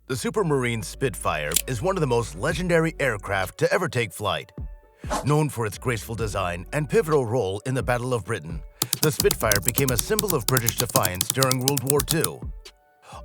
The Supermarine Spitfire is one of the most legendary aircraft to ever take flight. Known for its graceful design and pivotal role in the Battle of Britain, the Spitfire became a symbol of British defiance during World War II.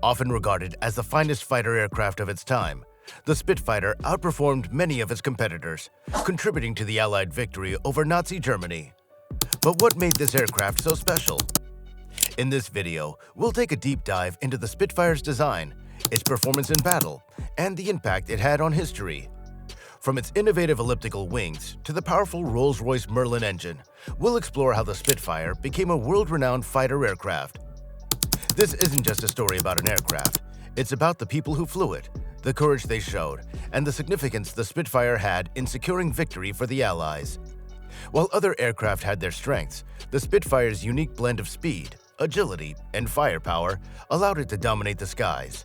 Often regarded as the finest fighter aircraft of its time, the Spitfire outperformed many of its competitors, contributing to the Allied victory over Nazi Germany. But what made this aircraft so special? In this video, we'll take a deep dive into the Spitfire's design, its performance in battle, and the impact it had on history. From its innovative elliptical wings to the powerful Rolls-Royce Merlin engine, we'll explore how the Spitfire became a world-renowned fighter aircraft. This isn't just a story about an aircraft, it's about the people who flew it, the courage they showed, and the significance the Spitfire had in securing victory for the Allies. While other aircraft had their strengths, the Spitfire's unique blend of speed, agility, and firepower allowed it to dominate the skies.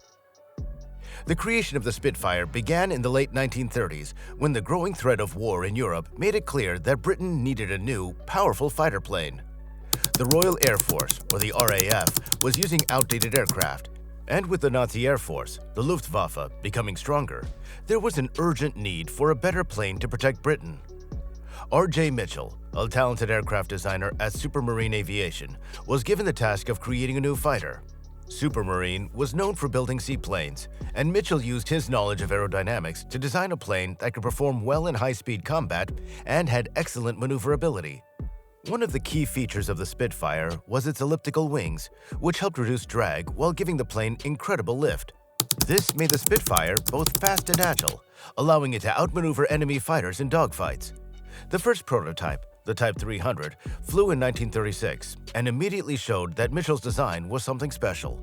The creation of the Spitfire began in the late 1930s when the growing threat of war in Europe made it clear that Britain needed a new, powerful fighter plane. The Royal Air Force, or the RAF, was using outdated aircraft, and with the Nazi Air Force, the Luftwaffe, becoming stronger, there was an urgent need for a better plane to protect Britain. R.J. Mitchell, a talented aircraft designer at Supermarine Aviation, was given the task of creating a new fighter. Supermarine was known for building seaplanes, and Mitchell used his knowledge of aerodynamics to design a plane that could perform well in high-speed combat and had excellent maneuverability. One of the key features of the Spitfire was its elliptical wings, which helped reduce drag while giving the plane incredible lift. This made the Spitfire both fast and agile, allowing it to outmaneuver enemy fighters in dogfights. The first prototype, the Type 300, flew in 1936 and immediately showed that Mitchell's design was something special.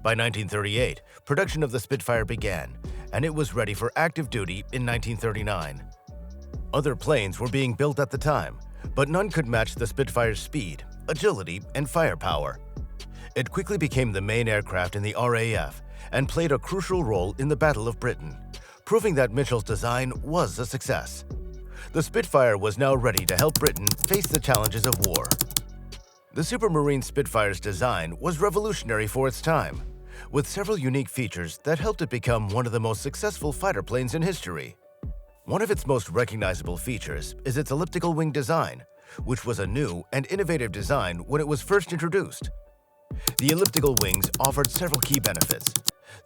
By 1938, production of the Spitfire began, and it was ready for active duty in 1939. Other planes were being built at the time, but none could match the Spitfire's speed, agility, and firepower. It quickly became the main aircraft in the RAF and played a crucial role in the Battle of Britain, proving that Mitchell's design was a success. The Spitfire was now ready to help Britain face the challenges of war. The Supermarine Spitfire's design was revolutionary for its time, with several unique features that helped it become one of the most successful fighter planes in history. One of its most recognizable features is its elliptical wing design, which was a new and innovative design when it was first introduced. The elliptical wings offered several key benefits.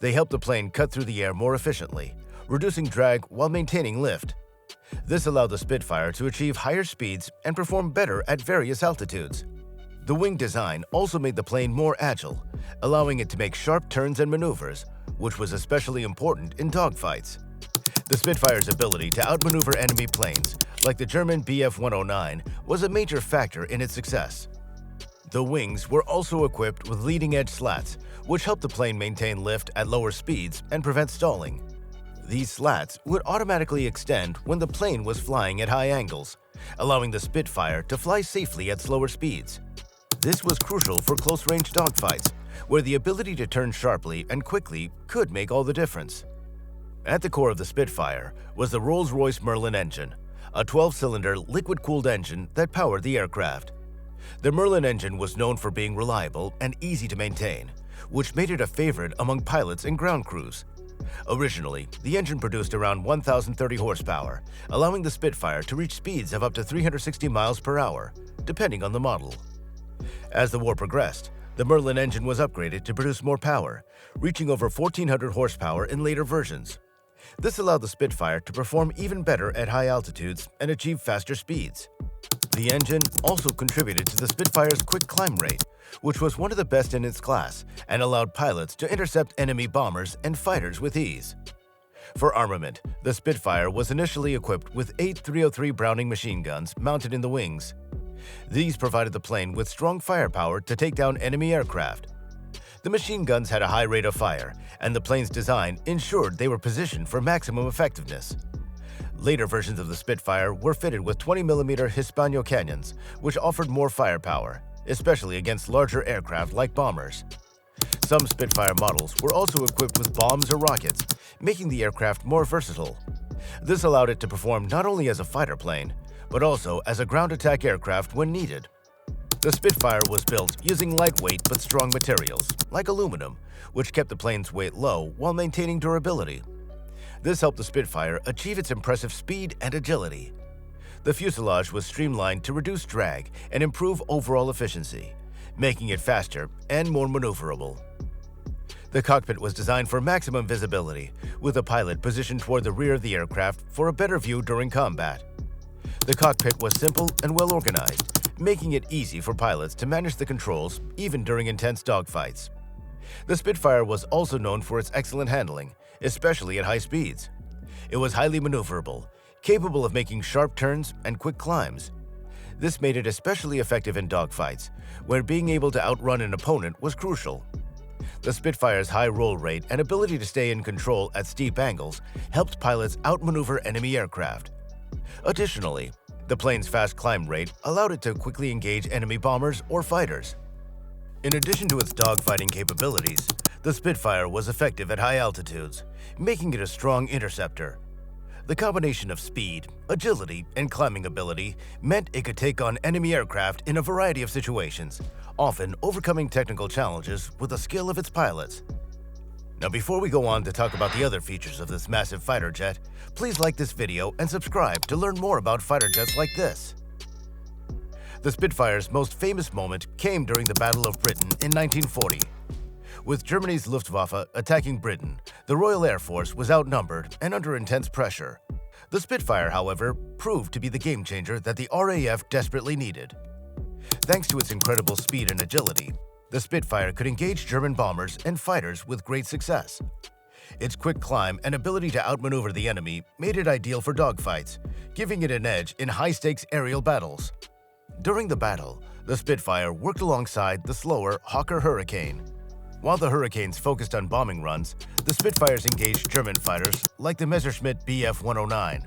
They helped the plane cut through the air more efficiently, reducing drag while maintaining lift. This allowed the Spitfire to achieve higher speeds and perform better at various altitudes. The wing design also made the plane more agile, allowing it to make sharp turns and maneuvers, which was especially important in dogfights. The Spitfire's ability to outmaneuver enemy planes, like the German Bf 109, was a major factor in its success. The wings were also equipped with leading-edge slats, which helped the plane maintain lift at lower speeds and prevent stalling. These slats would automatically extend when the plane was flying at high angles, allowing the Spitfire to fly safely at slower speeds. This was crucial for close-range dogfights, where the ability to turn sharply and quickly could make all the difference. At the core of the Spitfire was the Rolls-Royce Merlin engine, a 12-cylinder liquid-cooled engine that powered the aircraft. The Merlin engine was known for being reliable and easy to maintain, which made it a favorite among pilots and ground crews. Originally, the engine produced around 1,030 horsepower, allowing the Spitfire to reach speeds of up to 360 miles per hour, depending on the model. As the war progressed, the Merlin engine was upgraded to produce more power, reaching over 1,400 horsepower in later versions. This allowed the Spitfire to perform even better at high altitudes and achieve faster speeds. The engine also contributed to the Spitfire's quick climb rate, which was one of the best in its class and allowed pilots to intercept enemy bombers and fighters with ease. For armament, the Spitfire was initially equipped with 8 .303 Browning machine guns mounted in the wings. These provided the plane with strong firepower to take down enemy aircraft. The machine guns had a high rate of fire, and the plane's design ensured they were positioned for maximum effectiveness. Later versions of the Spitfire were fitted with 20mm Hispano cannons, which offered more firepower, especially against larger aircraft like bombers. Some Spitfire models were also equipped with bombs or rockets, making the aircraft more versatile. This allowed it to perform not only as a fighter plane, but also as a ground attack aircraft when needed. The Spitfire was built using lightweight but strong materials, like aluminum, which kept the plane's weight low while maintaining durability. This helped the Spitfire achieve its impressive speed and agility. The fuselage was streamlined to reduce drag and improve overall efficiency, making it faster and more maneuverable. The cockpit was designed for maximum visibility, with the pilot positioned toward the rear of the aircraft for a better view during combat. The cockpit was simple and well organized, making it easy for pilots to manage the controls even during intense dogfights. The Spitfire was also known for its excellent handling, especially at high speeds. It was highly maneuverable, capable of making sharp turns and quick climbs. This made it especially effective in dogfights, where being able to outrun an opponent was crucial. The Spitfire's high roll rate and ability to stay in control at steep angles helped pilots outmaneuver enemy aircraft. Additionally, the plane's fast climb rate allowed it to quickly engage enemy bombers or fighters. In addition to its dogfighting capabilities, the Spitfire was effective at high altitudes, making it a strong interceptor. The combination of speed, agility, and climbing ability meant it could take on enemy aircraft in a variety of situations, often overcoming technical challenges with the skill of its pilots. Now, before we go on to talk about the other features of this massive fighter jet, please like this video and subscribe to learn more about fighter jets like this. The Spitfire's most famous moment came during the Battle of Britain in 1940. With Germany's Luftwaffe attacking Britain, the Royal Air Force was outnumbered and under intense pressure. The Spitfire, however, proved to be the game-changer that the RAF desperately needed. Thanks to its incredible speed and agility, the Spitfire could engage German bombers and fighters with great success. Its quick climb and ability to outmaneuver the enemy made it ideal for dogfights, giving it an edge in high-stakes aerial battles. During the battle, the Spitfire worked alongside the slower Hawker Hurricane. While the Hurricanes focused on bombing runs, the Spitfires engaged German fighters like the Messerschmitt Bf 109.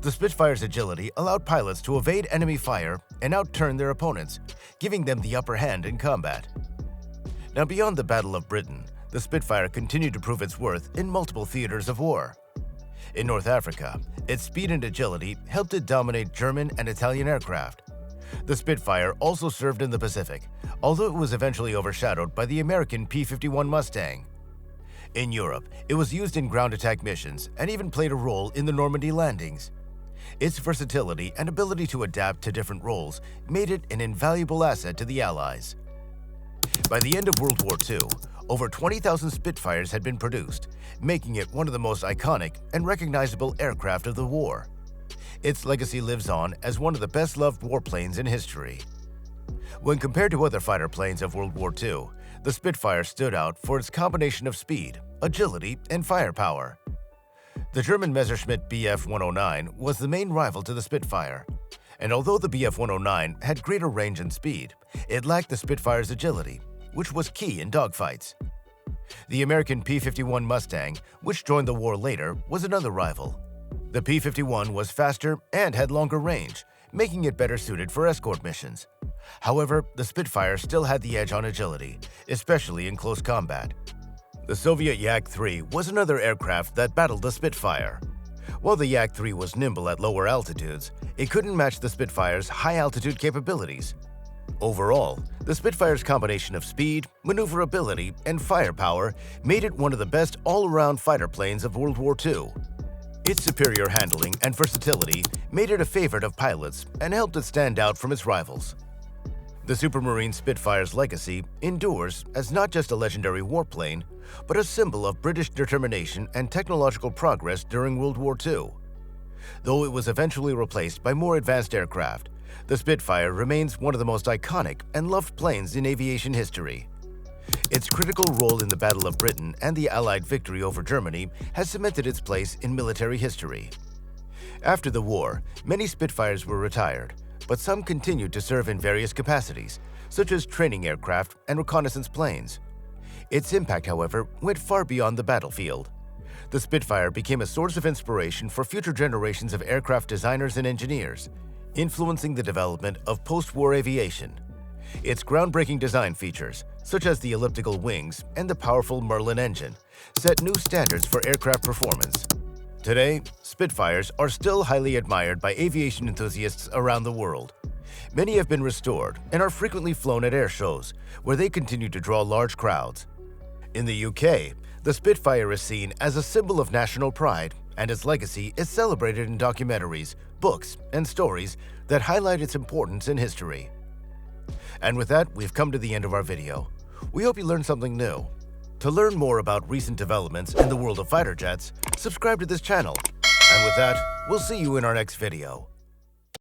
The Spitfire's agility allowed pilots to evade enemy fire and outturn their opponents, giving them the upper hand in combat. Now, beyond the Battle of Britain, the Spitfire continued to prove its worth in multiple theaters of war. In North Africa, its speed and agility helped it dominate German and Italian aircraft. The Spitfire also served in the Pacific, although it was eventually overshadowed by the American P-51 Mustang. In Europe, it was used in ground attack missions and even played a role in the Normandy landings. Its versatility and ability to adapt to different roles made it an invaluable asset to the Allies. By the end of World War II, over 20,000 Spitfires had been produced, making it one of the most iconic and recognizable aircraft of the war. Its legacy lives on as one of the best-loved warplanes in history. When compared to other fighter planes of World War II, the Spitfire stood out for its combination of speed, agility, and firepower. The German Messerschmitt Bf 109 was the main rival to the Spitfire, and although the Bf 109 had greater range and speed, it lacked the Spitfire's agility, which was key in dogfights. The American P-51 Mustang, which joined the war later, was another rival. The P-51 was faster and had longer range, making it better suited for escort missions. However, the Spitfire still had the edge on agility, especially in close combat. The Soviet Yak-3 was another aircraft that battled the Spitfire. While the Yak-3 was nimble at lower altitudes, it couldn't match the Spitfire's high-altitude capabilities. Overall, the Spitfire's combination of speed, maneuverability, and firepower made it one of the best all-around fighter planes of World War II. Its superior handling and versatility made it a favorite of pilots and helped it stand out from its rivals. The Supermarine Spitfire's legacy endures as not just a legendary warplane, but a symbol of British determination and technological progress during World War II. Though it was eventually replaced by more advanced aircraft, the Spitfire remains one of the most iconic and loved planes in aviation history. Its critical role in the Battle of Britain and the Allied victory over Germany has cemented its place in military history. After the war, many Spitfires were retired, but some continued to serve in various capacities, such as training aircraft and reconnaissance planes. Its impact, however, went far beyond the battlefield. The Spitfire became a source of inspiration for future generations of aircraft designers and engineers, influencing the development of post-war aviation. Its groundbreaking design features, such as the elliptical wings and the powerful Merlin engine, set new standards for aircraft performance. Today, Spitfires are still highly admired by aviation enthusiasts around the world, Many have been restored and are frequently flown at air shows, where they continue to draw large crowds. In the UK, the Spitfire is seen as a symbol of national pride, and its legacy is celebrated in documentaries, books, and stories that highlight its importance in history. And with that, we've come to the end of our video. We hope you learned something new. To learn more about recent developments in the world of fighter jets, subscribe to this channel. And with that, we'll see you in our next video.